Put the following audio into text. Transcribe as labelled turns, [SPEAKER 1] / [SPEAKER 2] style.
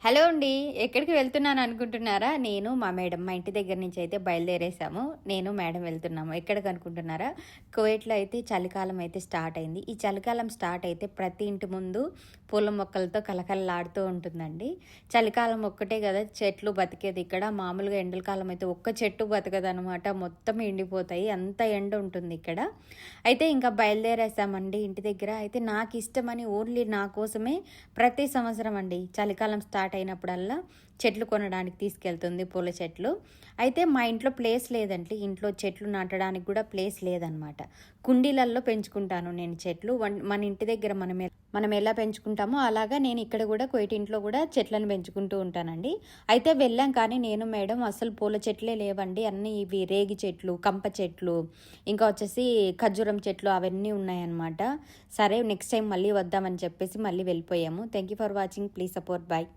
[SPEAKER 1] Hello అండి. ఎక్కడికి వెళ్తున్నాను అనుకుంటున్నారా? నేను మా మేడం మా ఇంటి దగ్గర నుంచి అయితే బయలుదేరేసాము. నేను మేడం వెళ్తున్నాము. ఎక్కడికి అనుకుంటున్నారా? కువైట్‌లో అయితే చలికాలం అయితే స్టార్ట్ అయింది. ఈ చలికాలం స్టార్ట్ అయితే ప్రతి ఇంటి ముందు పూల మొక్కలతో కలకలలాడుతూ ఉంటుందండి. చలికాలం ఒక్కటే కదా చెట్లు బతికేది ఇక్కడ. మామూలుగా ఎండల కాలం అయితే ఒక్క చెట్టు బతకదనమాట. మొత్తం ఎండిపోతాయి. అంత ఎండ ఉంటుంది ఇక్కడ. అయితే ఇంకా బయలుదేరేసామండి ఇంటి దగ్గర. అయితే నాకిష్టమని ఓన్లీ నా కోసమే ప్రతి సంవత్సరం అండి చలికాలం స్టార్ట్ అయినప్పుడల్లా చెట్లు కొనడానికి తీసుకెళ్తుంది, పూల చెట్లు. అయితే మా ఇంట్లో ప్లేస్ లేదండి. ఇంట్లో చెట్లు నాటడానికి కూడా ప్లేస్ లేదనమాట. కుండీలల్లో పెంచుకుంటాను నేను చెట్లు. మన ఇంటి దగ్గర మనం ఎలా పెంచుకుంటామో అలాగా నేను ఇక్కడ కూడా ఇంట్లో కూడా చెట్లను పెంచుకుంటూ ఉంటానండి. అయితే వెళ్ళాం కానీ నేను మేడం అసలు పూల చెట్లే లేవండి. అన్నీ ఇవి రేగి చెట్లు, కంప చెట్లు, ఇంకా వచ్చేసి ఖర్జూరం చెట్లు అవన్నీ ఉన్నాయన్నమాట. సరే నెక్స్ట్ టైం మళ్ళీ వద్దామని చెప్పేసి మళ్ళీ వెళ్ళిపోయాము. Thank you for watching. Please support. Bye.